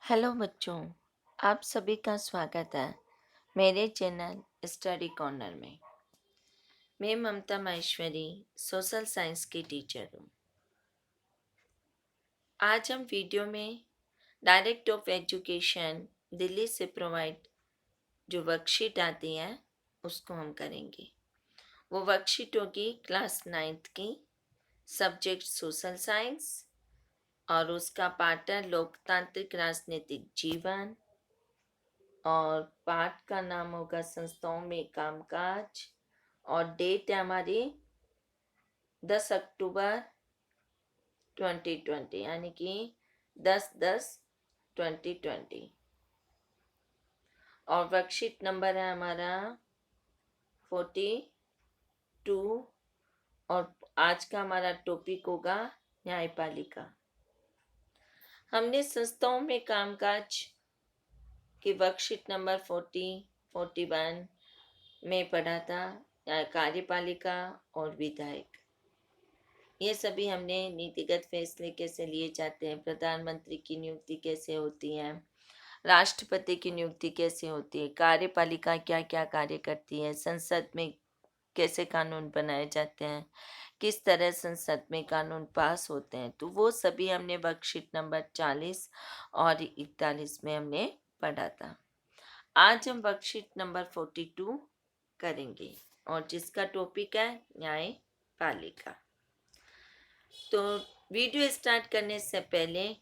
Hello बच्चों, आप सभी का स्वागत है मेरे चैनल स्टडी कॉर्नर में। मैं ममता माहेश्वरी सोशल साइंस की टीचर हूँ। आज हम वीडियो में डायरेक्ट ऑफ एजुकेशन दिल्ली से प्रोवाइड जो वर्कशीट आती है उसको हम करेंगे। वो वर्कशीट होगी क्लास 9th की, सब्जेक्ट सोशल साइंस, और उसका पार्ट है लोकतांत्रिक राजनीतिक जीवन, और पाठ का नाम होगा संस्थाओं में कामकाज, और डेट है हमारी 10 अक्टूबर 2020, यानी कि 10/10/2020। और वर्कशीट नंबर है हमारा 42, और आज का हमारा टॉपिक होगा न्यायपालिका। हमने संस्थाओं में कामकाज की वर्कशीट नंबर 41 में पढ़ा था कार्यपालिका और विधायक। ये सभी हमने नीतिगत फैसले कैसे लिए जाते हैं, प्रधानमंत्री की नियुक्ति कैसे होती है, राष्ट्रपति की नियुक्ति कैसे होती है, कार्यपालिका क्या क्या कार्य करती है, संसद में कैसे कानून बनाए जाते हैं, किस तरह संसद में कानून पास होते हैं, तो वो सभी हमने वर्कशीट नंबर 40 और 41 में हमने पढ़ा था। आज हम वर्कशीट नंबर 42 करेंगे, और जिसका टॉपिक है न्यायपालिका। तो वीडियो स्टार्ट करने से पहले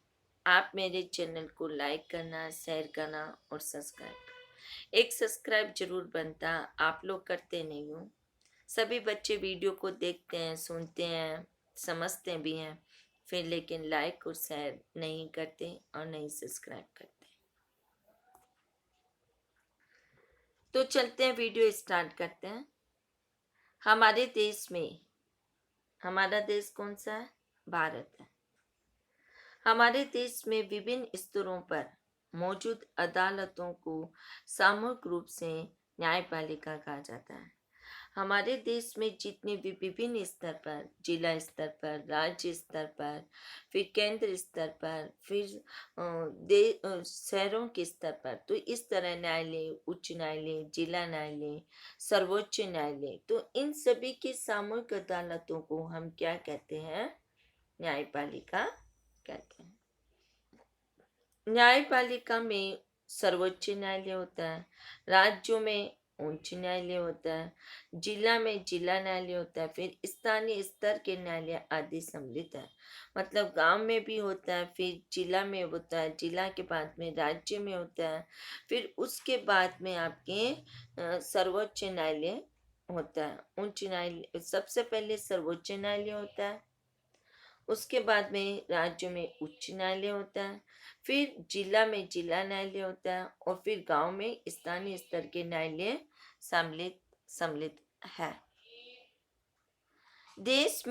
आप मेरे चैनल को लाइक करना, शेयर करना और सब्सक्राइब करना। एक सब्सक्राइब जरूर बनता, आप लोग करते नहीं हो। सभी बच्चे वीडियो को देखते हैं, सुनते हैं, समझते भी हैं, फिर लेकिन लाइक और शेयर नहीं करते और नहीं सब्सक्राइब करते। तो चलते हैं, वीडियो स्टार्ट करते हैं। हमारे देश में, हमारा देश कौन सा है? भारत है। हमारे देश में विभिन्न स्तरों पर मौजूद अदालतों को सामूहिक रूप से न्यायपालिका कहा जाता है। हमारे देश में जितने भी विभिन्न स्तर पर, जिला स्तर पर, राज्य स्तर पर, फिर केंद्र स्तर पर, फिर शहरों के स्तर पर, तो इस तरह न्यायालय, उच्च न्यायालय, जिला न्यायालय, सर्वोच्च न्यायालय, तो इन सभी की सामूहिक अदालतों को हम क्या कहते हैं? न्यायपालिका कहते हैं। न्यायपालिका में सर्वोच्च न्यायालय होता है, राज्यों में उच्च न्यायालय होता है, जिला में जिला न्यायालय होता है, फिर स्थानीय स्तर के न्यायालय आदि सम्मिलित है। मतलब गांव में भी होता है, फिर जिला में होता है, जिला के बाद में राज्य में होता है, फिर उसके बाद में आपके सर्वोच्च न्यायालय होता है। उच्च न्यायालय सबसे पहले सर्वोच्च न्यायालय होता है, उसके बाद में राज्य में उच्च न्यायालय होता है, फिर जिला में जिला न्यायालय होता है, और फिर गांव में स्थानीय स्तर के न्यायालय सम्मिलित सम्मिलित है। देश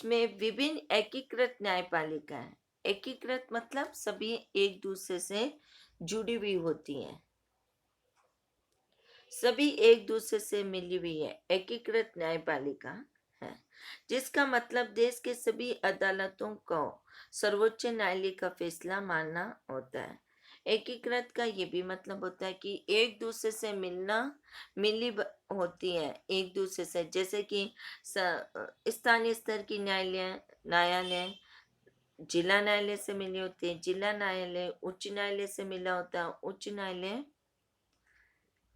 में विभिन्न एकीकृत न्यायपालिका है। एकीकृत मतलब सभी एक दूसरे से जुड़ी हुई होती हैं, सभी एक दूसरे से मिली हुई है, एकीकृत न्यायपालिका है। जिसका मतलब देश के सभी अदालतों को सर्वोच्च न्यायालय का फैसला मानना होता है। एकीकृत का ये भी मतलब होता है कि एक दूसरे से होती है, एक दूसरे से, जैसे कि स्थानीय स्तर की न्यायालय जिला न्यायालय से मिली होती है, जिला न्यायालय उच्च न्यायालय से मिला होता है, उच्च न्यायालय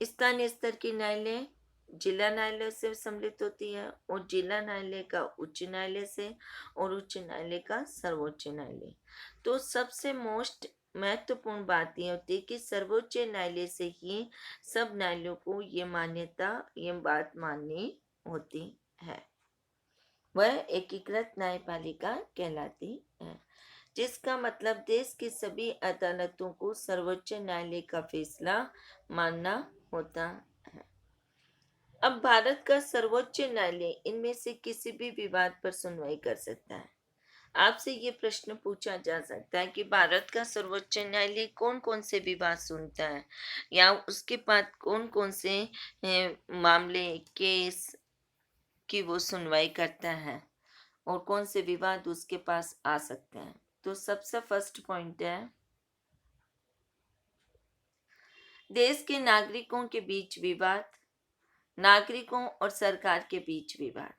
स्थानीय स्तर की न्यायालय जिला न्यायालय से सम्मिलित होती है, और जिला न्यायालय का उच्च न्यायालय से, और उच्च न्यायालय का सर्वोच्च न्यायालय। तो सबसे मोस्ट महत्वपूर्ण बात यह होती है कि सर्वोच्च न्यायालय से ही सब न्यायालयों को ये बात माननी होती है, वह एकीकृत न्यायपालिका कहलाती है। जिसका मतलब देश की सभी अदालतों को सर्वोच्च न्यायालय का फैसला मानना होता है। अब भारत का सर्वोच्च न्यायालय इनमें से किसी भी विवाद पर सुनवाई कर सकता है। आपसे ये प्रश्न पूछा जा सकता है कि भारत का सर्वोच्च न्यायालय कौन कौन से विवाद सुनता है, या उसके बाद कौन कौन से मामले, केस की वो सुनवाई करता है, और कौन से विवाद उसके पास आ सकते हैं। तो सबसे फर्स्ट पॉइंट है, देश के नागरिकों के बीच विवाद, नागरिकों और सरकार के बीच विवाद।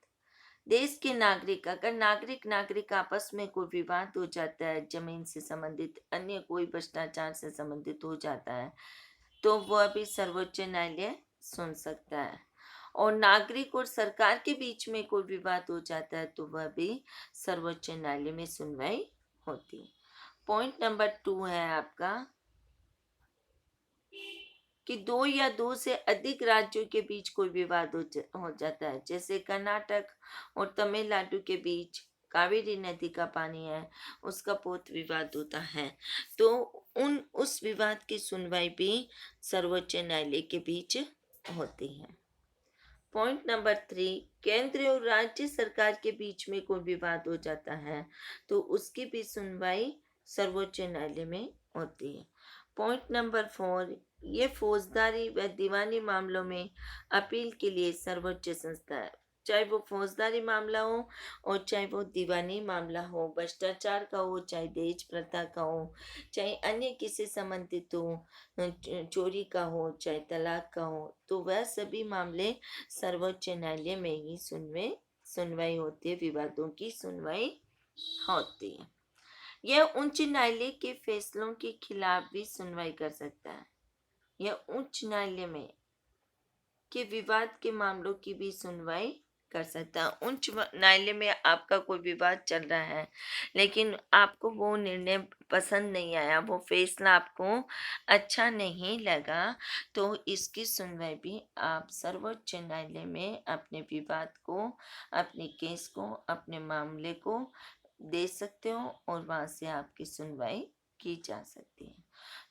देश के नागरिक, अगर नागरिक नागरिक आपस में कोई विवाद हो जाता है, जमीन से संबंधित अन्य कोई भ्रष्टाचार से संबंधित हो जाता है, तो वह भी सर्वोच्च न्यायालय सुन सकता है। और नागरिक और सरकार के बीच में कोई विवाद हो जाता है तो वह भी सर्वोच्च न्यायालय में सुनवाई होती है। पॉइंट नंबर 2 है आपका कि दो या दो से अधिक राज्यों के बीच कोई विवाद हो जाता है, जैसे कर्नाटक और तमिलनाडु के बीच कावेरी नदी का पानी है, उसका बहुत विवाद होता है, तो उस विवाद की सुनवाई भी सर्वोच्च न्यायालय के बीच होती है। पॉइंट नंबर 3, केंद्र और राज्य सरकार के बीच में कोई विवाद हो जाता है तो उसकी भी सुनवाई सर्वोच्च न्यायालय में होती है। पॉइंट नंबर 4, ये फौजदारी व दीवानी मामलों में अपील के लिए सर्वोच्च संस्था है, चाहे वो फौजदारी मामला हो और चाहे वो दीवानी मामला हो, भ्रष्टाचार का हो, चाहे दहेज प्रथा का हो, चाहे अन्य किसी संबंधित हो, चोरी का हो, चाहे तलाक का हो, तो वह सभी मामले सर्वोच्च न्यायालय में ही सुनवाई होती है, विवादों की सुनवाई होती है। यह उच्च न्यायालय के फैसलों के खिलाफ भी सुनवाई कर सकता है। यह उच्च न्यायालय में के विवाद के मामलों की भी सुनवाई कर सकता है। उच्च न्यायालय में आपका कोई विवाद चल रहा है, लेकिन आपको वो निर्णय पसंद नहीं आया, वो फैसला आपको अच्छा नहीं लगा, तो इसकी सुनवाई भी आप सर्वोच्च न्यायालय में अपने विवाद को, अपने केस को, अपने मामले को दे सकते हो और वहां से आपकी सुनवाई की जा सकती है।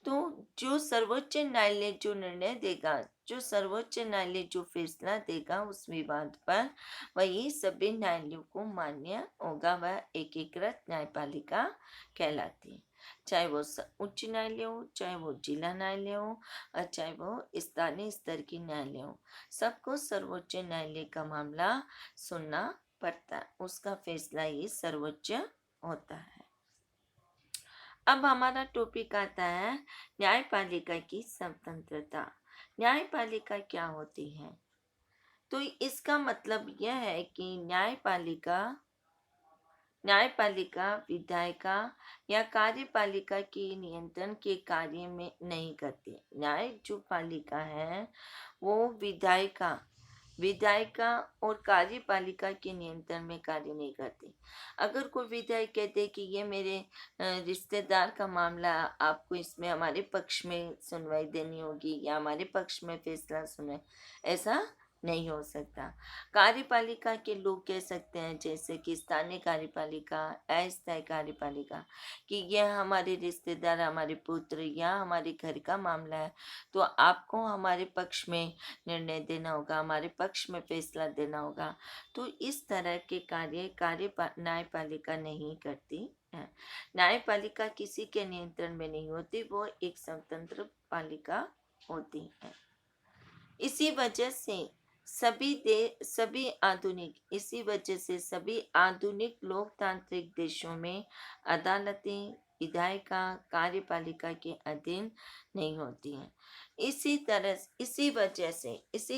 तो जो सर्वोच्च न्यायालय जो निर्णय देगा, जो सर्वोच्च न्यायालय जो फैसला देगा उस विवाद पर, वही सभी न्यायालयों को मान्य होगा, वह एकीकृत न्यायपालिका कहलाती है। चाहे वो उच्च न्यायालय हो, चाहे वो जिला न्यायालय हो, और चाहे वो स्थानीय स्तर की न्यायालय हो, सबको सर्वोच्च न्यायालय का मामला सुनना पड़ता है, उसका फैसला ही सर्वोच्च होता है। अब हमारा टॉपिक आता है न्यायपालिका की स्वतंत्रता। न्यायपालिका क्या होती है? तो इसका मतलब यह है कि न्यायपालिका विधायिका या कार्यपालिका के नियंत्रण के कार्य में नहीं करती। न्याय जो पालिका है वो विधायिका और कार्यपालिका के नियंत्रण में कार्य नहीं करती। अगर कोई विधायक कहते कि ये मेरे रिश्तेदार का मामला, आपको इसमें हमारे पक्ष में सुनवाई देनी होगी या हमारे पक्ष में फैसला सुने, ऐसा नहीं हो सकता। कार्यपालिका के लोग कह सकते हैं, जैसे कि स्थानीय कार्यपालिका, अस्थायी कार्यपालिका, कि यह हमारे रिश्तेदार, हमारे पुत्र या हमारे घर का मामला है, तो आपको हमारे पक्ष में निर्णय देना होगा, हमारे पक्ष में फैसला देना होगा। तो इस तरह के कार्य न्यायपालिका नहीं करती है। न्यायपालिका किसी के नियंत्रण में नहीं होती, वो एक स्वतंत्र पालिका होती है। इसी वजह से इसी वजह से सभी आधुनिक लोकतांत्रिक देशों में अदालतें विधायिका कार्यपालिका के अधीन नहीं होती हैं। इसी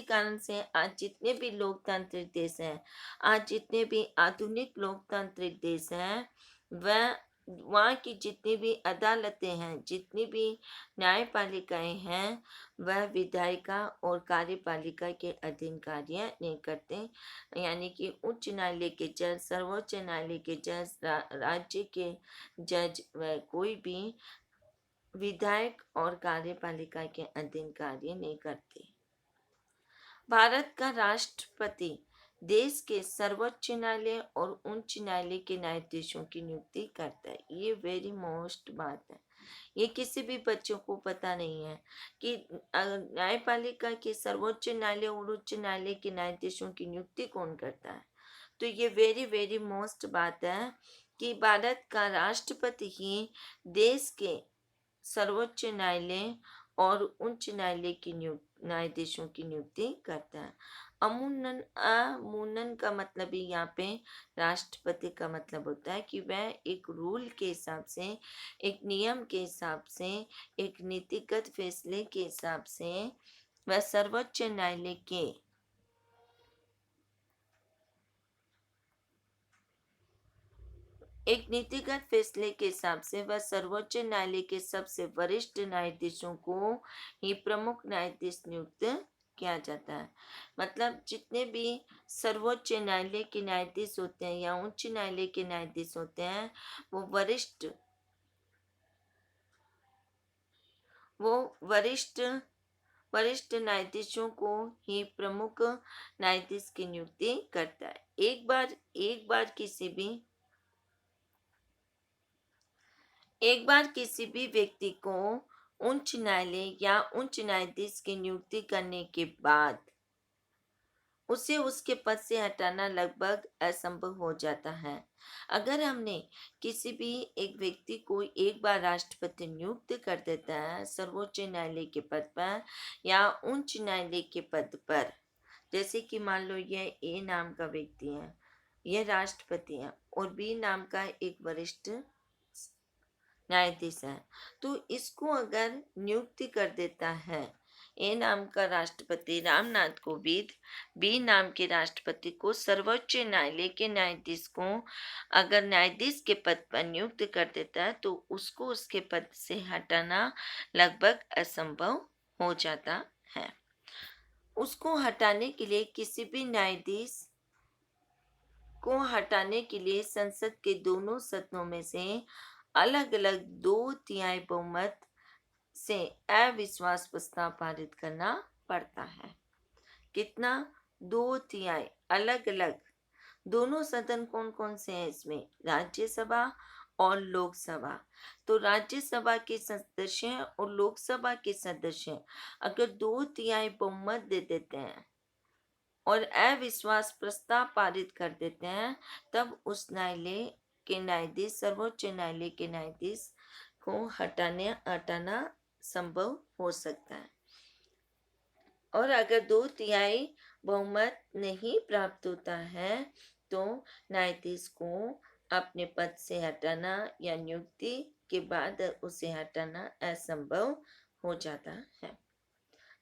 कारण से आज जितने भी लोकतांत्रिक देश हैं, आज जितने भी आधुनिक लोकतांत्रिक देश हैं, वह वहाँ की जितनी भी अदालतें हैं, जितनी भी न्यायपालिकाएं हैं, वह विधायिका और कार्यपालिका के अधीन कार्य नहीं करते। यानी कि उच्च न्यायालय के जज, सर्वोच्च न्यायालय के जज, राज्य के जज, वह कोई भी विधायक और कार्यपालिका के अधीन कार्य नहीं करते। भारत का राष्ट्रपति देश के सर्वोच्च न्यायालय और उच्च न्यायालय के न्यायाधीशों की नियुक्ति करता है। ये वेरी मोस्ट बात है, ये किसी भी बच्चों को पता नहीं है कि न्यायपालिका के सर्वोच्च न्यायालय और उच्च न्यायालय के न्यायाधीशों की नियुक्ति कौन करता है। तो ये वेरी वेरी मोस्ट बात है कि भारत का राष्ट्रपति ही देश के सर्वोच्च न्यायालय और उच्च न्यायालय की न्यायाधीशों की नियुक्ति करता है। अमूनन का मतलब ही यहाँ पे राष्ट्रपति का मतलब होता है कि वह एक रूल के हिसाब से, एक नियम के हिसाब से, एक नीतिगत फैसले के हिसाब से वह सर्वोच्च न्यायालय के एक नीतिगत फैसले के हिसाब से वह सर्वोच्च न्यायालय के सबसे वरिष्ठ न्यायाधीशों को ही प्रमुख न्यायाधीश नियुक्त किया जाता है। मतलब जितने भी सर्वोच्च न्यायालय के न्यायाधीश होते हैं या उच्च न्यायालय के न्यायाधीश होते हैं, वो वो वरिष्ठ वरिष्ठ न्यायाधीशों को ही प्रमुख न्यायाधीश की नियुक्ति करता है। एक बार किसी भी व्यक्ति को उच्च न्यायालय या उच्च न्यायाधीश की नियुक्ति करने के बाद उसे उसके पद से हटाना लगभग असंभव हो जाता है। अगर हमने किसी भी एक व्यक्ति को एक बार राष्ट्रपति नियुक्त कर देता है सर्वोच्च न्यायालय के पद पर या उच्च न्यायालय के पद पर, जैसे कि मान लो यह ए नाम का व्यक्ति है, यह राष्ट्रपति है और बी नाम का एक वरिष्ठ न्यायाधीश है, तो इसको अगर नियुक्ति कर देता है ए नाम का राष्ट्रपति रामनाथ कोविंद बी नाम के राष्ट्रपति को सर्वोच्च न्यायालय के न्यायाधीश को अगर न्यायाधीश के पद पर नियुक्त कर देता है तो उसको उसके पद से हटाना लगभग असंभव हो जाता है। उसको हटाने के लिए किसी भी न्यायाधीश को हटाने के लिए संसद के दोनों सदनों में से अलग अलग 2/3 बहुमत से अविश्वास प्रस्ताव पारित करना पड़ता है। कितना? 2/3 अलग अलग। दोनों सदन कौन कौन से हैं इसमें? राज्यसभा और लोकसभा। तो राज्यसभा के सदस्य और लोकसभा के सदस्य अगर 2/3 बहुमत दे देते हैं और अविश्वास प्रस्ताव पारित कर देते हैं, तब उस न्यायालय के न्यायाधीश, सर्वोच्च न्यायालय के न्यायाधीश को हटाना संभव हो सकता है। और अगर 2/3 बहुमत नहीं प्राप्त होता है तो न्यायाधीश को अपने पद से हटाना या नियुक्ति के बाद उसे हटाना असंभव हो जाता है।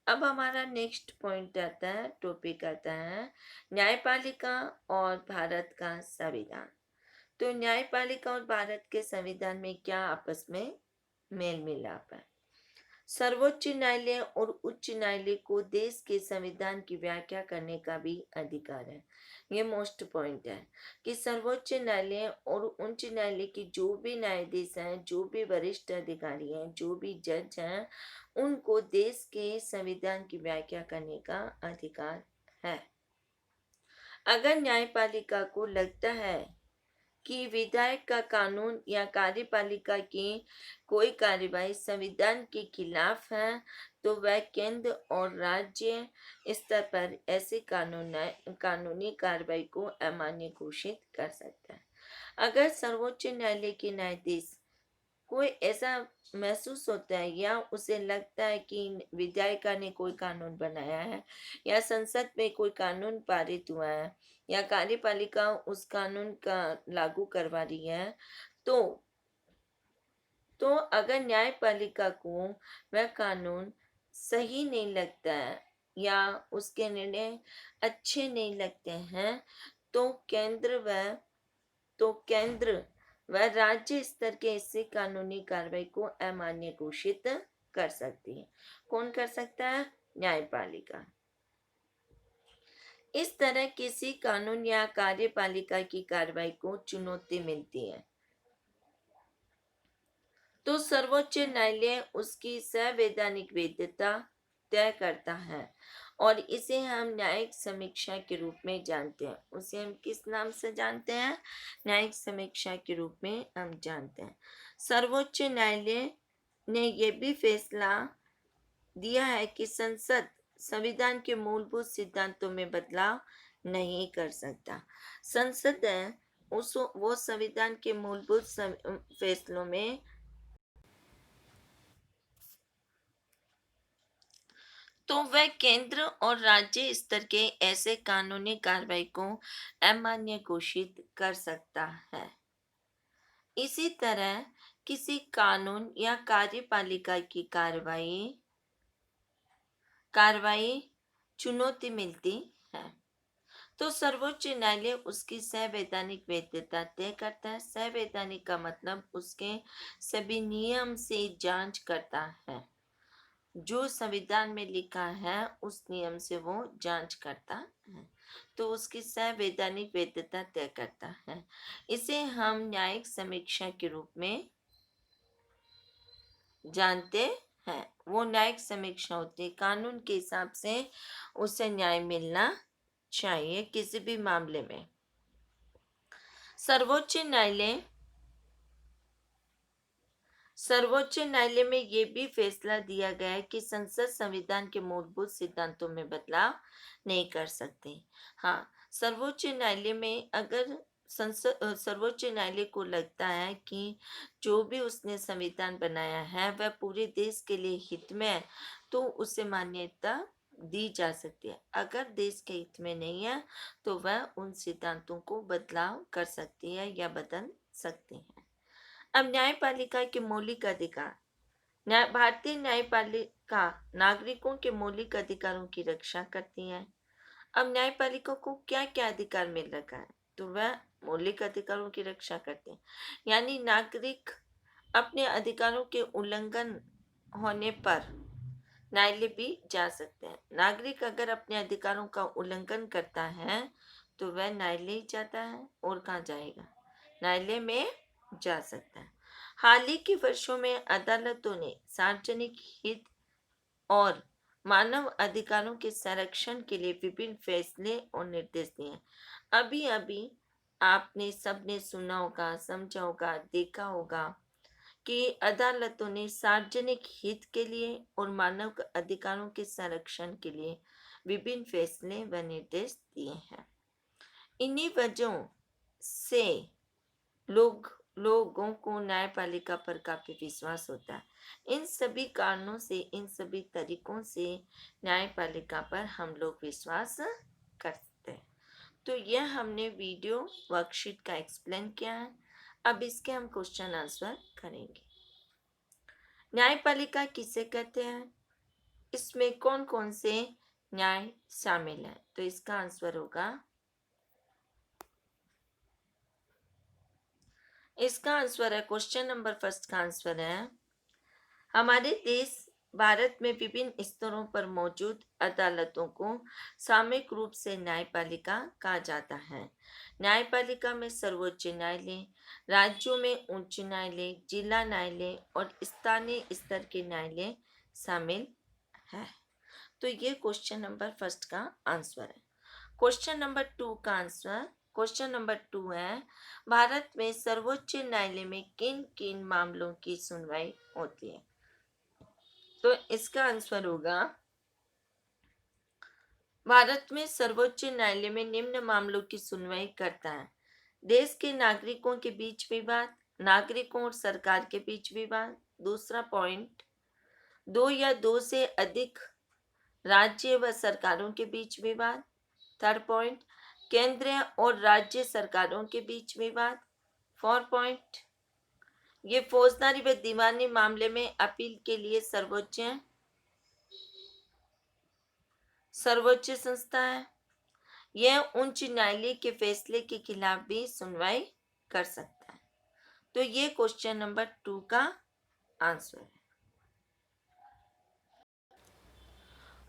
अब हमारा नेक्स्ट पॉइंट आता है, टॉपिक आता है न्यायपालिका और भारत का संविधान। तो न्यायपालिका और भारत के संविधान में क्या आपस में मेल मिलाप है? सर्वोच्च न्यायालय और उच्च न्यायालय को देश के संविधान की व्याख्या करने का भी अधिकार है। ये मोस्ट पॉइंट है कि सर्वोच्च न्यायालय और उच्च न्यायालय की जो भी न्यायाधीश हैं, जो भी वरिष्ठ अधिकारी हैं, जो भी जज हैं, उनको देश के संविधान की व्याख्या करने का अधिकार है। अगर न्यायपालिका को लगता है कि विधायक का कानून या कार्यपालिका की कोई कार्यवाही संविधान के खिलाफ है तो वह केंद्र और राज्य स्तर पर ऐसे कानूनी कार्रवाई को अमान्य घोषित कर सकता है। अगर सर्वोच्च न्यायालय के न्यायाधीश कोई ऐसा महसूस होता है या उसे लगता है कि विधायिका ने कोई कानून बनाया है या संसद में कोई कानून पारित हुआ है या कार्यपालिका उस कानून का लागू करवा रही है, तो अगर न्यायपालिका को वह कानून सही नहीं लगता है या उसके निर्णय अच्छे नहीं लगते हैं तो केंद्र व राज्य स्तर के ऐसे कानूनी कार्रवाई को अमान्य घोषित कर सकती है। कौन कर सकता है? न्यायपालिका। इस तरह किसी कानून या कार्यपालिका की कार्रवाई को चुनौती मिलती है तो सर्वोच्च न्यायालय उसकी संवैधानिक वैधता तय करता है और इसे हम न्यायिक समीक्षा के रूप में जानते हैं। उसे हम किस नाम से जानते हैं? न्यायिक समीक्षा के रूप में हम जानते हैं। सर्वोच्च न्यायालय ने यह भी फैसला दिया है कि संसद संविधान के मूलभूत सिद्धांतों में बदलाव नहीं कर सकता। संसद है वो संविधान के मूलभूत फैसलों में तो वह केंद्र और राज्य स्तर के ऐसे कानूनी कार्रवाई को अमान्य घोषित कर सकता है। इसी तरह किसी कानून या कार्यपालिका की कार्रवाई कार्रवाई चुनौती मिलती है तो सर्वोच्च न्यायालय उसकी संवैधानिक वैधता तय करता है। संवैधानिक का मतलब उसके सभी नियम से जांच करता है। जो संविधान में लिखा है उस नियम से वो जांच करता है तो उसकी संवैधानिक वैधता तय करता है। इसे हम न्यायिक समीक्षा के रूप में जानते हैं। वो न्यायिक समीक्षा होती है, कानून के हिसाब से उसे न्याय मिलना चाहिए किसी भी मामले में। सर्वोच्च न्यायालय सर्वोच्च न्यायालय में ये भी फैसला दिया गया है कि संसद संविधान के मूलभूत सिद्धांतों में बदलाव नहीं कर सकते। हाँ, सर्वोच्च न्यायालय में अगर सर्वोच्च न्यायालय को लगता है कि जो भी उसने संविधान बनाया है वह पूरे देश के लिए हित में है तो उसे मान्यता दी जा सकती है। अगर देश के हित में नहीं है तो वह उन सिद्धांतों को बदलाव कर सकती है या बदल सकती है। अब न्यायपालिका के मौलिक अधिकार। भारतीय न्यायपालिका नागरिकों के मौलिक अधिकारों की रक्षा करती है। अब न्यायपालिका को क्या क्या अधिकार मिल रखा है तो वह मौलिक अधिकारों की रक्षा करते हैं। यानी नागरिक अपने अधिकारों के उल्लंघन होने पर न्यायालय भी जा सकते हैं। नागरिक अगर अपने अधिकारों का उल्लंघन करता है तो वह न्यायालय जाता है और कहाँ जाएगा, न्यायालय में जा सकता है। हाल ही के वर्षों में अदालतों ने सार्वजनिक हित और मानव अधिकारों के संरक्षण के लिए विभिन्न फैसले और निर्देश दिए हैं। अभी अभी आपने सबने सुना होगा, समझा होगा, देखा होगा कि अदालतों ने सार्वजनिक हित के लिए और मानव अधिकारों के संरक्षण के लिए विभिन्न फैसले व निर्देश दिए हैं। इन्हीं वजहों से लोगों को न्यायपालिका पर काफी विश्वास होता है। इन सभी कारणों से, इन सभी तरीकों से न्यायपालिका पर हम लोग विश्वास करते हैं। तो यह हमने वीडियो वर्कशीट का एक्सप्लेन किया है। अब इसके हम क्वेश्चन आंसर करेंगे। न्यायपालिका किसे कहते हैं, इसमें कौन कौन से न्याय शामिल है, तो इसका आंसर होगा, इसका आंसर है क्वेश्चन नंबर फर्स्ट का आंसर है हमारे देश भारत में विभिन्न स्तरों पर मौजूद अदालतों को सामूहिक रूप से न्यायपालिका कहा जाता है। न्यायपालिका में सर्वोच्च न्यायालय, राज्यों में उच्च न्यायालय, जिला न्यायालय और स्थानीय स्तर के न्यायालय शामिल है। तो ये क्वेश्चन नंबर फर्स्ट का आंसर है। क्वेश्चन नंबर टू का आंसर, क्वेश्चन नंबर टू है भारत में सर्वोच्च न्यायालय में किन किन मामलों की सुनवाई होती है, तो इसका आंसर होगा भारत में सर्वोच्च न्यायालय में निम्न मामलों की सुनवाई करता है। देश के नागरिकों के बीच विवाद, नागरिकों और सरकार के बीच विवाद। दूसरा पॉइंट, दो या दो से अधिक राज्य व सरकारों के बीच विवाद। थर्ड पॉइंट, केंद्र और राज्य सरकारों के बीच विवाद। फोर्थ पॉइंट, ये फौजदारी व दीवानी मामले में अपील के लिए सर्वोच्च संस्था है। यह उच्च न्यायालय के फैसले के खिलाफ भी सुनवाई कर सकता है। तो ये क्वेश्चन नंबर टू का आंसर है।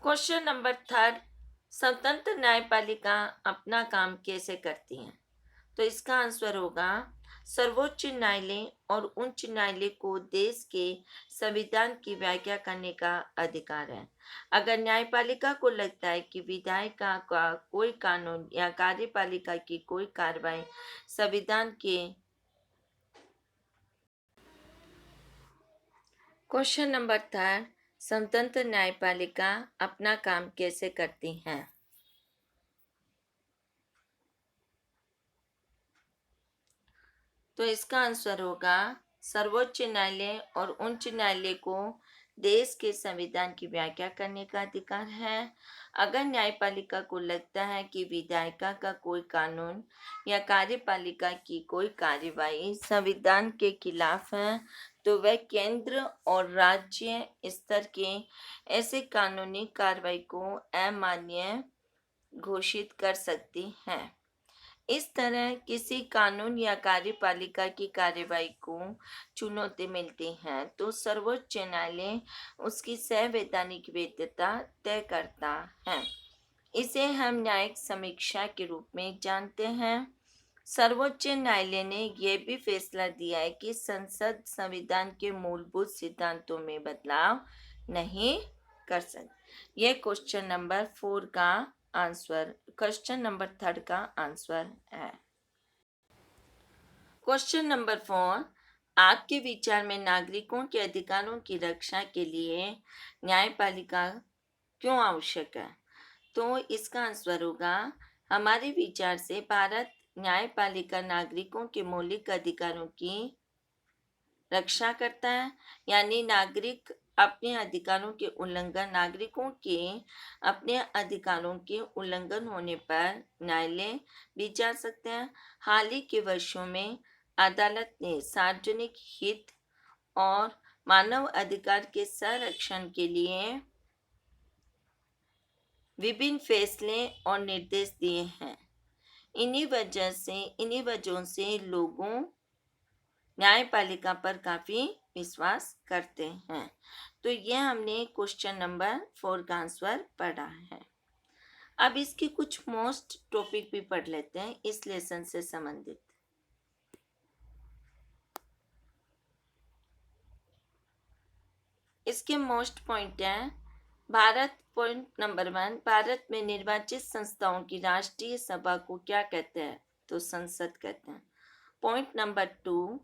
क्वेश्चन नंबर थर्ड, स्वतंत्र न्यायपालिका अपना काम कैसे करती है, तो इसका आंसर होगा सर्वोच्च न्यायालय और उच्च न्यायालय को देश के संविधान की व्याख्या करने का अधिकार है। अगर न्यायपालिका को लगता है कि विधायिका का कोई कानून या कार्यपालिका की कोई कार्रवाई संविधान के क्वेश्चन नंबर थर्ड, स्वतंत्र न्यायपालिका अपना काम कैसे करती है, तो इसका आंसर होगा सर्वोच्च न्यायालय और उच्च न्यायालय को देश के संविधान की व्याख्या करने का अधिकार है। अगर न्यायपालिका को लगता है कि विधायिका का कोई कानून या कार्यपालिका की कोई कार्यवाही संविधान के खिलाफ है, तो वह केंद्र और राज्य स्तर के ऐसे कानूनी कार्रवाई को अमान्य घोषित कर सकती है। इस तरह किसी कानून या कार्यपालिका की कार्यवाही को चुनौती मिलती है तो सर्वोच्च न्यायालय उसकी संवैधानिक वैधता तय करता है। इसे हम न्यायिक समीक्षा के रूप में जानते हैं। सर्वोच्च न्यायालय ने यह भी फैसला दिया है कि संसद संविधान के मूलभूत सिद्धांतों में बदलाव नहीं कर सकती। यह क्वेश्चन नंबर 3 का आंसर है। क्वेश्चन नंबर 4, आपके विचार में नागरिकों के अधिकारों की रक्षा के लिए न्यायपालिका क्यों आवश्यक है? तो इसका आंसर होगा, हमारे विचार से भारत न्यायपालिका नागरिकों के मौलिक अधिकारों की रक्षा करता है। यानी नागरिकों के अपने अधिकारों के उल्लंघन होने पर न्यायालय भी जा सकते हैं। हाल ही के वर्षों में अदालत ने सार्वजनिक हित और मानव अधिकार के संरक्षण के लिए विभिन्न फैसले और निर्देश दिए हैं। इन्हीं वजहों से लोगों न्यायपालिका पर काफी विश्वास करते हैं। तो यह हमने क्वेश्चन नंबर 4 का आंसर पढ़ा है। अब इसके कुछ मोस्ट टॉपिक भी पढ़ लेते हैं इस लेसन से संबंधित। इसके मोस्ट पॉइंट है, पॉइंट नंबर 1, भारत में निर्वाचित संस्थाओं की राष्ट्रीय सभा को क्या कहते हैं? तो संसद कहते हैं। पॉइंट नंबर 2,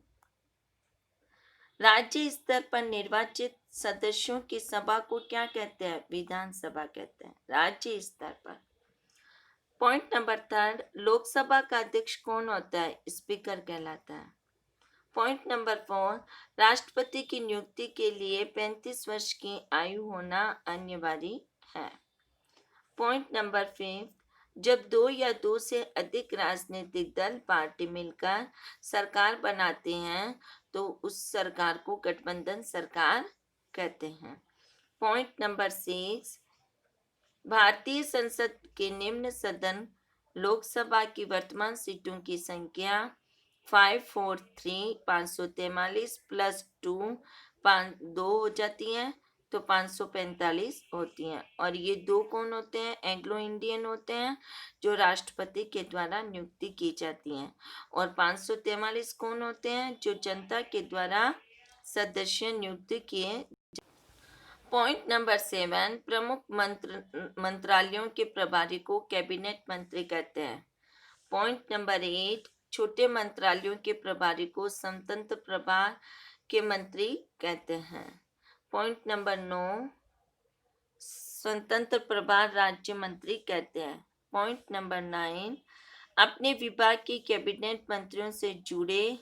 राज्य स्तर पर निर्वाचित सदस्यों की सभा को क्या कहते हैं? विधानसभा कहते हैं, राज्य स्तर पर। पॉइंट नंबर 3, लोकसभा का अध्यक्ष कौन होता है? स्पीकर कहलाता है। पॉइंट नंबर 4, राष्ट्रपति की नियुक्ति के लिए 35 वर्ष की आयु होना अनिवार्य है। पॉइंट नंबर 5, जब 2 या 2 से अधिक राजनीतिक दल पार्टी मिलकर सरकार बनाते हैं तो उस सरकार को गठबंधन सरकार कहते हैं। पॉइंट नंबर 6, भारतीय संसद के निम्न सदन लोकसभा की वर्तमान सीटों की संख्या 543 प्लस 2 हो जाती है, तो 545 होती हैं। और ये 2 कौन होते हैं? एंग्लो इंडियन होते हैं, जो राष्ट्रपति के द्वारा नियुक्ति की जाती हैं। और 543 कौन होते हैं? जो जनता के द्वारा सदस्य नियुक्त किए। पॉइंट नंबर 7, प्रमुख मंत्रालयों के प्रभारी को कैबिनेट मंत्री कहते हैं। पॉइंट नंबर 8, छोटे मंत्रालयों के प्रभारी को स्वतंत्र प्रभार के मंत्री कहते हैं। पॉइंट नंबर 9, स्वतंत्र प्रभार राज्य मंत्री कहते हैं। पॉइंट नंबर 9, अपने विभाग के कैबिनेट मंत्रियों से जुड़े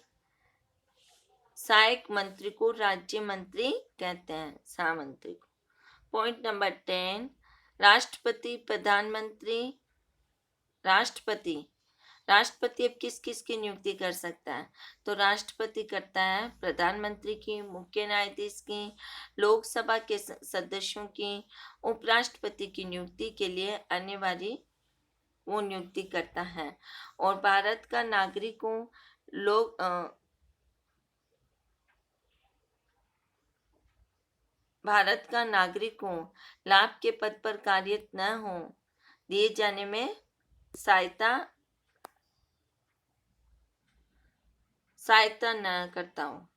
सहायक मंत्री को राज्य मंत्री कहते हैं, सहामंत्री को। पॉइंट नंबर 10, राष्ट्रपति प्रधानमंत्री राष्ट्रपति अब किस किस की नियुक्ति कर सकता है? तो राष्ट्रपति करता है प्रधानमंत्री की, मुख्य न्यायाधीश की, लोकसभा के सदस्यों की, उपराष्ट्रपति की नियुक्ति के लिए अनिवार्य वो नियुक्ति करता है। और भारत का नागरिकों लाभ के पद पर कार्यरत न हो दिए जाने में सहायता न करता हो,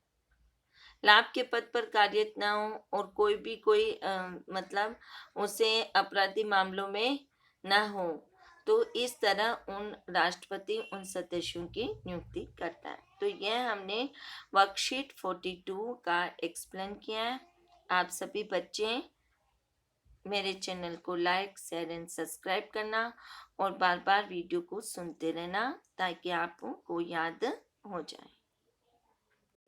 लाभ के पद पर कार्यरत न हो और कोई मतलब उसे अपराधी मामलों में न हो, तो इस तरह राष्ट्रपति उन सदस्यों की नियुक्ति करता है। तो यह हमने वर्कशीट 42 का एक्सप्लेन किया है। आप सभी बच्चे मेरे चैनल को लाइक, शेयर एंड सब्सक्राइब करना और बार बार वीडियो को सुनते रहना ताकि आपको याद हो जाए।